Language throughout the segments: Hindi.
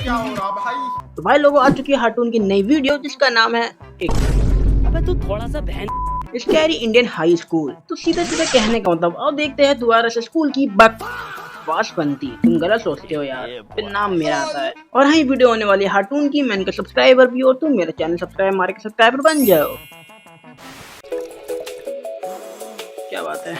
क्या हो रहा भाई? तो भाई लोगों, आ चुकी है हार्टून की नई वीडियो जिसका नाम है अबे तू थोड़ा सा बहन स्कैरी इंडियन हाई स्कूल। तो सीधे सीधे कहने का मतलब, और देखते हैं दोबारा से स्कूल की बकवास बनती। तुम गलत सोचते हो यार, फिर नाम मेरा आता है। और हाँ, वीडियो होने वाली है हार्टून की। मैं इनका सब्सक्राइबर भी हो, तुम मेरा चैनल सब्सक्राइब मार के सब्सक्राइबर बन जाओ। क्या बात है,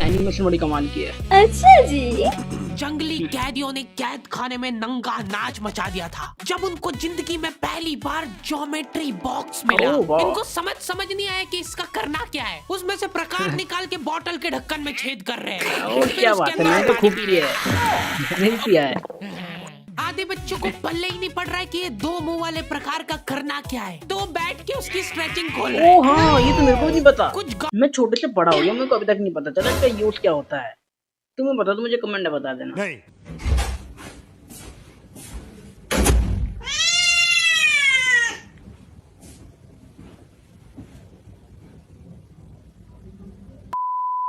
एनिमेशन बड़ी कमाल की है। अच्छा जी। जंगली कैदियों ने कैद खाने में नंगा नाच मचा दिया था जब उनको जिंदगी में पहली बार ज्योमेट्री बॉक्स मिला। ओह, वाह। इनको समझ नहीं आया कि इसका करना क्या है। उसमें से प्रकाश निकाल के बोतल के ढक्कन में छेद कर रहे हैं। और फिर क्या उसके बात है, अंदर मैंने तो पानी खूब पी किया रहे है, नहीं किया है। आधे बच्चों को पल्ले ही नहीं पड़ रहा है कि ये दो मुंह वाले प्रकार का करना क्या है, तो बैठ के उसकी स्ट्रेचिंग खोल रहे हैं। ओ हाँ, ये तो मेरे को नहीं पता। कुछ मैं छोटे से बड़ा हो गया, मेरे को अभी तक नहीं पता चला इसका यूज क्या होता है। तुम्हें बता तो मुझे कमेंट में बता देना। नहीं।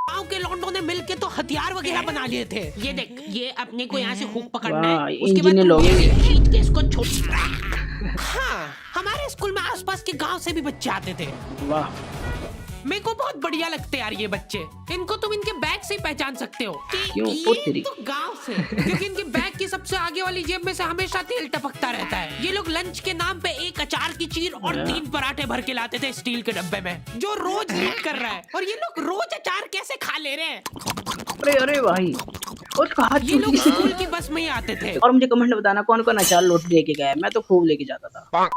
गाँव के लौंडों ने मिलके तो हथियार वगैरह बना लिए थे। ये देख, ये अपने को यहाँ से हुक पकड़ना वाह, है, उसके बाद इंजीनियर लोग हैं ये। खींच के इसको छोड़। हाँ, हमारे स्कूल में आसपास के गांव से भी बच्चे आते थे। वाह, मेरे को बहुत बढ़िया लगते यार ये बच्चे। इनको तुम इनके बैग से ही पहचान सकते हो कि क्यों? ये पुत्री। तो गांव से, क्योंकि इनके बैग की सबसे आगे वाली जेब में से हमेशा तेल टपकता रहता है। ये लोग लंच के नाम पे एक अचार की चीर और 3 पराठे भर के लाते थे स्टील के डब्बे में, जो रोज लीक कर रहा है। और ये लोग रोज अचार कैसे खा ले रहे हैं? अरे अरे भाई, और कहा ये लोग स्कूल की बस में ही आते थे और मुझे कमेंट में बताना कौन कौन अचार लोट लेके गया है। मैं तो खूब लेके जाता था।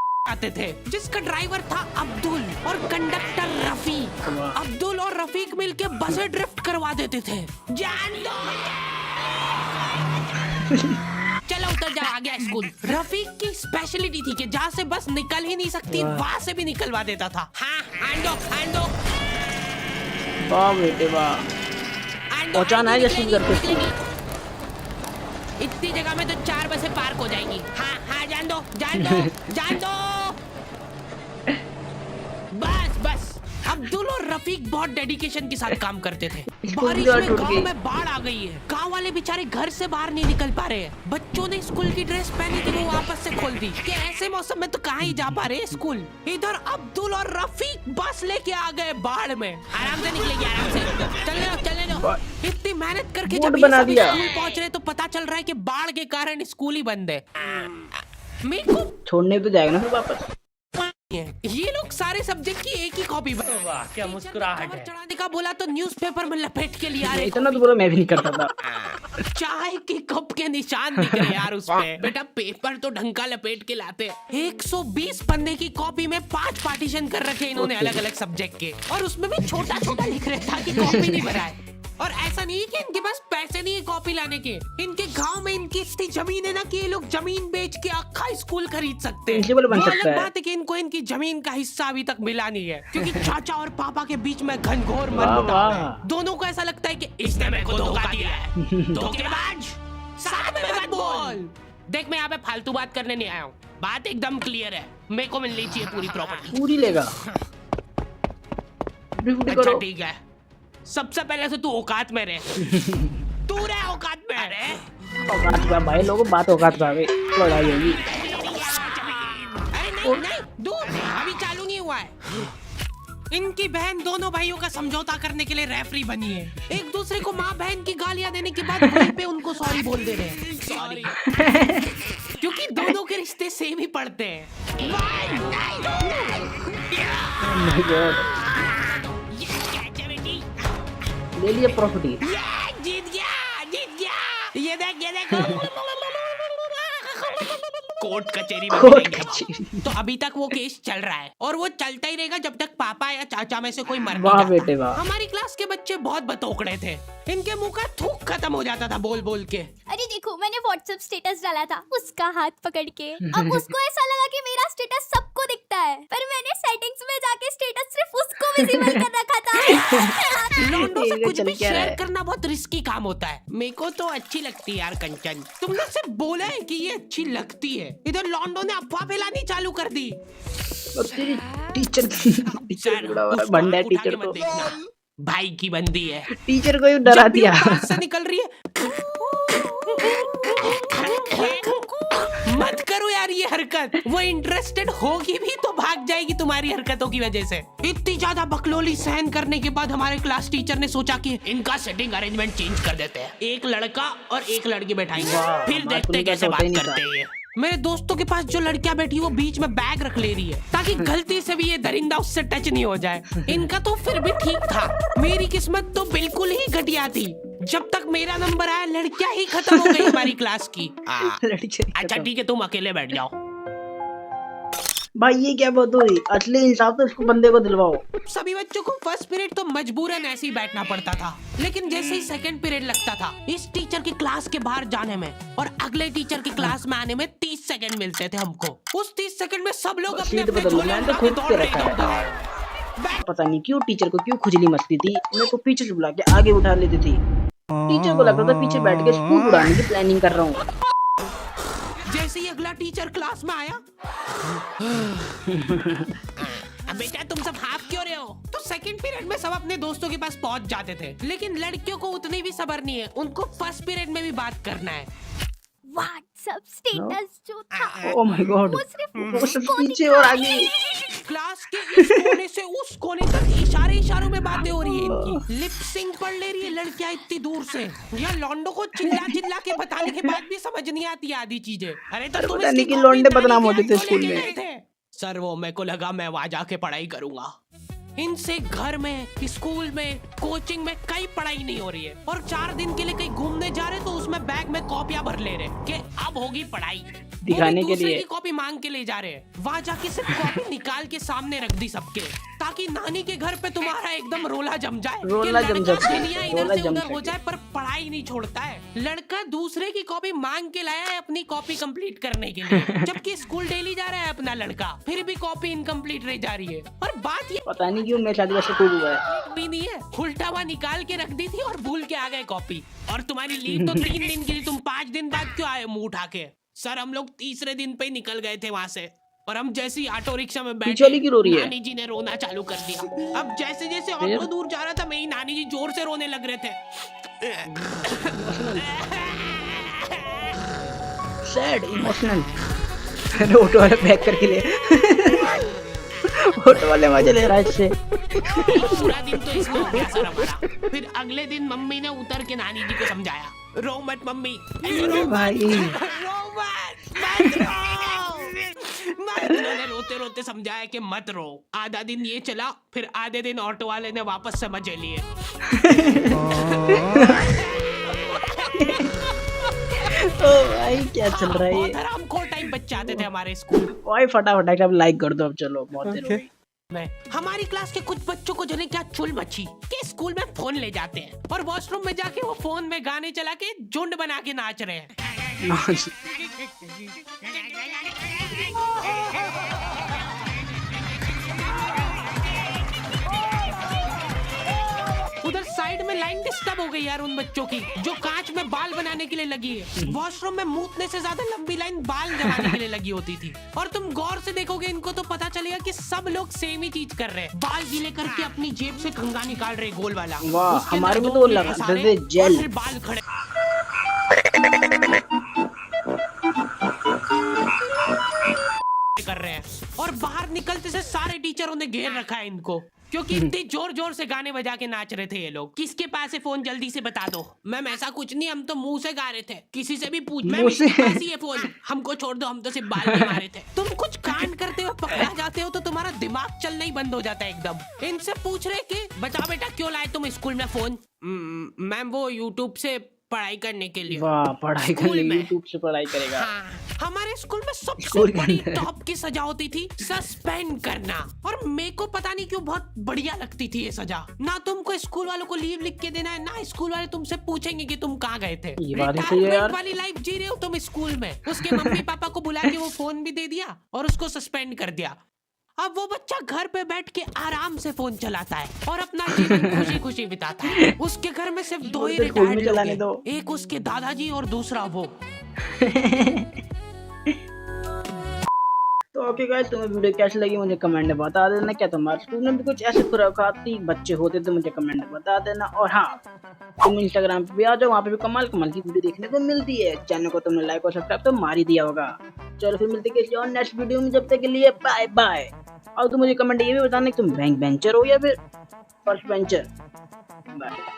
जिसका ड्राइवर था अब्दुल और कंडक्टर रफीक। अब्दुल और रफीक मिलके बसें ड्रिफ्ट करवा देते थे। जान दो। चलो उतर जा, आ गया स्कूल। रफीक की स्पेशलिटी थी कि जहाँ से बस निकल ही नहीं सकती वहाँ से भी निकलवा देता था। हाँ, आंडो वाह बेटे वाह, पहुंचाना है जैसे करके। इतनी जगह में तो 4 बसें पार्क हो जाएंगी। हाँ हाँ, जान दो। बस अब्दुल और रफीक बहुत डेडिकेशन के साथ काम करते थे। बारिश में गांव में बाढ़ आ गई है। गांव वाले बेचारे घर से बाहर नहीं निकल पा रहे हैं। बच्चों ने स्कूल की ड्रेस पहनी थी, वो वापस से खोल दी कि ऐसे मौसम में तो कहाँ ही जा पा रहे स्कूल। इधर अब्दुल और रफीक बस लेके आ गए बाढ़ में। आराम से निकलेगी, आराम से चलने दो। इतनी मेहनत करके जब ये सब स्कूल पहुंच रहे तो पता चल रहा है कि बाढ़ के कारण स्कूल ही बंद है। मेरे को छोड़ने तो जाएगा ना फिर वापस। ये लोग सारे सब्जेक्ट की एक ही कॉपी बना। वाह, क्या मुस्कुराहट है। चढ़ाने का बोला तो न्यूज़पेपर में लपेट के लिया रहे। इतना तो बुरा मैं भी नहीं करता था। चाय के कप के निशान दिख रहे यार उस पे। बेटा पेपर तो ढंग का लपेट के लाते। 120 पन्ने की कॉपी में 5 पार्टीशन कर रखे इन्होंने अलग अलग सब्जेक्ट के, और उसमें भी छोटा छोटा लिख रहे ताकि कॉपी नहीं भराए। और ऐसा नहीं कि इनके पास पैसे नहीं है कॉपी लाने के। इनके गांव में इनकी इतनी जमीन है ना कि ये लोग जमीन बेच के अक्खा स्कूल खरीद सकते हैं। बन वो सकता अलग है। बात है कि इनको इनकी जमीन का हिस्सा अभी तक मिला नहीं है, क्योंकि चाचा और पापा के बीच में घनघोर मनमुटाव है। दोनों को ऐसा लगता है कि इसने मेरे को धोखा दिया है। धोखेबाज, साथ में मत बोल। देख, मैं यहाँ पे फालतू बात करने नहीं आया हूँ। बात एकदम क्लियर है, मेरे को मिलनी चाहिए पूरी प्रॉपर्टी। पूरी लेगा। अच्छा ठीक है, सबसे पहले तो तू औकात में रहे। तू रहे औकात में रहे। औकात का भाई, लोगों बात औकात का गई, लड़ाई होगी। नहीं, दूर अभी चालू नहीं हुआ है। इनकी बहन दोनों भाइयों का समझौता करने के लिए रेफरी बनी है। एक दूसरे को माँ बहन की गालियां देने के बाद वहीं पे उनको सॉरी बोल दे रहे हैं। सॉरी, क्योंकि दोनों के रिश्ते सेम ही पड़ते हैं। ले लिया प्रॉपर्टी। जीत गया। ये देख कोर्ट कचहरी में मिलेंगे। तो अभी तक वो केस चल रहा है और वो चलता ही रहेगा जब तक पापा या चाचा में से कोई मर नहीं वाह जाता। बेटे वाह। हमारी क्लास के बच्चे बहुत बतौकड़े थे। इनके मुंह का थूक खत्म हो जाता था बोल बोल के। अरे देखो, मैंने व्हाट्सएप स्टेटस डाला था उसका हाथ पकड़ के। अब उसको ऐसा लगा कि मेरा स्टेटस सबको दिखता है, पर मैंने सेटिंग्स में जाके स्टेटस सिर्फ उसको विजिबल कर रखा था। लॉन्डो से कुछ भी शेयर करना बहुत रिस्की काम होता है। मेरे को तो अच्छी लगती है यार कंचन। तुमने सिर्फ बोला है कि ये अच्छी लगती है, इधर लॉन्डो ने अफवाह फैलानी चालू कर दी। टीचर बंदा है। टीचर को भाई की बंदी है। टीचर को डरा दिया। से निकल रही है। मत मत, वो इंटरेस्टेड होगी भी तो भाग जाएगी तुम्हारी हरकतों की वजह से। इतनी ज्यादा बकलोली सहन करने के बाद हमारे क्लास टीचर ने सोचा कि इनका सेटिंग अरेंजमेंट चेंज कर देते हैं, एक लड़का और एक लड़की बैठाएंगे, फिर देखते हैं कैसे बात करते हैं। मेरे दोस्तों के पास जो लड़कियां बैठी वो बीच में बैग रख ले रही है ताकि गलती से भी ये दरिंदा उससे टच नहीं हो जाए। इनका तो फिर भी ठीक था, मेरी किस्मत तो बिल्कुल ही घटिया थी। जब तक मेरा नंबर आया लड़कियां ही खत्म हो गई हमारी क्लास की। अच्छा ठीक है, तुम अकेले बैठ जाओ। भाई ये क्या बात हुई? असली इंसाफ तो इसको बंदे को दिलवाओ। सभी बच्चों को फर्स्ट पीरियड तो मजबूरन ऐसे ही बैठना पड़ता था, लेकिन जैसे ही सेकंड पीरियड लगता था इस टीचर की क्लास के बाहर जाने में और अगले टीचर की क्लास में आने में 30 सेकंड मिलते थे हमको। उस 30 सेकंड में सब लोग अपने अपने झोले उठा के दौड़ रहे थे। पता नहीं क्यों टीचर को क्यों खुजली मचती थी, मेरे को पीछे से बुला के आगे उठा लेती थी। टीचर को लगता था पीछे बैठ के स्कूल उड़ाने की प्लानिंग कर रहा हूँ। जैसे ही अगला टीचर क्लास में आया, बेटा तुम सब हाफ क्यों रहे हो? तो सेकंड पीरियड में सब अपने दोस्तों के पास पहुंच जाते थे, लेकिन लड़कियों को उतनी भी सब्र नहीं है, उनको फर्स्ट पीरियड में भी बात करना है। व्हाट्सएप स्टेटस जो था ओह माय गॉड, वो सब पीछे और आगे। क्लास के इस कोने से उस कोने तक इशारों में बातें हो रही है इनकी। लिप सिंक पढ़ ले रही है लड़कियां इतनी दूर से। यह लौंडो को चिल्ला के बताने के बाद भी समझ नहीं आती आधी चीजें। अरे तो तुम इसकी कि लौंडे बदनाम होते थे स्कूल में। सर वो मेरे को लगा मैं वहां जाके पढ़ाई करूंगा। इनसे घर में, स्कूल में, कोचिंग में कई पढ़ाई नहीं हो रही है और 4 दिन के लिए कहीं घूमने जा रहे तो उसमें बैग में कॉपियां भर ले रहे कि अब होगी पढ़ाई, दिखाने के लिए कॉपी मांग के ले जा रहे हैं। वहां जाके सिर्फ कॉपी निकाल के सामने रख दी सबके, ताकि नानी के घर पे तुम्हारा एकदम रोला जम जाए। दुनिया इधर से उधर हो जाए पर पढ़ाई नहीं छोड़ता है। लड़का दूसरे की कॉपी मांग के लाया है अपनी कॉपी कंप्लीट करने के लिए, जबकि स्कूल डेली जा रहा है अपना लड़का, फिर भी कॉपी इनकम्प्लीट रह जा रही है। और बात ये पता नहीं क्यों मैं शादी से खूब हुआ है भी नहीं है, उल्टा हुआ निकाल के रख दी थी और भूल के आ गए कॉपी। और तुम्हारी लीव तो 3 दिन की, तुम 5 दिन बाद क्यों आए मुंह उठा के? सर हम लोग तीसरे दिन पे निकल गए थे वहाँ से और हम जैसे ही ऑटो रिक्शा में बैठे नानी जी ने रोना चालू कर दिया। अब जैसे जैसे ऑटो दूर जा रहा था मेरी नानी जी जोर से रोने लग रहे थे। Sad emotional. ऑटो वाले पैक करके ले ऑटो वाले मजे ले रहा है इससे। पूरा दिन तो इसमें हो गया सर हमारा। फिर अगले दिन मम्मी ने उतर के नानी जी को समझाया, रो मत मम्मी, भाई उन्होंने रोते रोते समझाया कि मत रो। आधा दिन ये चला, फिर आधे दिन ऑटो वाले ने वापस से मजे लिए। भाई क्या चल रहा है ये? आरामखोर टाइम बच्चे आते थे हमारे स्कूल। भाई फटाफट अब लाइक कर दो। अब चलो बहुत देर हो गई। हमारी क्लास के कुछ बच्चों को जाने क्या चुल मची कि स्कूल में फोन ले जाते हैं और वॉशरूम में जाके वो फोन में गाने चला के झुंड बना के नाच रहे हैं। उधर साइड में लाइन डिस्टर्ब हो गई यार उन बच्चों की जो कांच में बाल बनाने के लिए लगी है। वॉशरूम में मूतने से ज्यादा लंबी लाइन बाल जमाने के लिए लगी होती थी। और तुम गौर से देखोगे इनको तो पता चलेगा कि सब लोग सेम ही चीज कर रहे हैं। बाल गीले करके अपनी जेब से कंघा निकाल रहे गोल वाला। वाह, हमारे में तो लगा दे जेल। फिर बाल खड़े कर रहे हैं और बाहर निकलते से सारे टीचरों ने घेर रखा है इनको, क्योंकि इतनी जोर जोर से गाने बजा के नाच रहे थे ये लोग। किसके पास है फोन जल्दी से बता दो। मैम ऐसा कुछ नहीं, हम तो मुंह से गा रहे थे। किसी से भी पूछ, मैम इसके पास ही है फोन, हमको छोड़ दो, हम तो सिर्फ बाल में मारे थे। तुम कुछ कांड करते हुए पकड़ा जाते हो तो तुम्हारा दिमाग चलना ही बंद हो जाता है एकदम। इनसे पूछ रहे कि बता बेटा क्यों लाए तुम स्कूल में फोन? मैम वो यूट्यूब से पढ़ाई करने के लिए। वाह, पढ़ाई करने यूट्यूब से पढ़ाई करेगा। हाँ, हमारे स्कूल में सबसे बड़ी टॉप की सजा होती थी सस्पेंड करना। और मेरे को पता नहीं क्यों बहुत बढ़िया लगती थी ये सजा। ना तुमको स्कूल वालों को लीव लिख के देना है, ना स्कूल वाले तुमसे पूछेंगे कि तुम कहाँ गए थे। रिटायरमेंट वाली लाइफ जी रहे हो तुम स्कूल में। उसके मम्मी पापा को बुला के वो फोन भी दे दिया और उसको सस्पेंड कर दिया। अब वो बच्चा घर पे बैठ के आराम से फोन चलाता है और अपना जीवन खुशी खुशी बिताता है। उसके घर में सिर्फ 2 ही रिटायर्ड लोग हैं, एक उसके दादाजी और दूसरा वो। तो ओके गाइस, तुम्हें वीडियो कैसी लगी मुझे कमेंट में बता देना। क्या तुम्हारे स्कूल में भी कुछ ऐसे खुराफाती बच्चे होते तो मुझे कमेंट में बता देना। और हाँ, तुम इंस्टाग्राम पे भी आ जाओ, वहाँ पे भी कमाल कमाल की वीडियो देखने को मिलती है। चैनल को तुमने लाइक और सब्सक्राइब तो मार ही दिया होगा। चलो फिर मिलते हैं किसी और नेक्स्ट वीडियो में, जब तक के लिए बाय बाय। और तुम मुझे कमेंट ये भी बताना कि तुम बैंक बेंचर हो या फिर फर्स्ट बेंचर। बाय।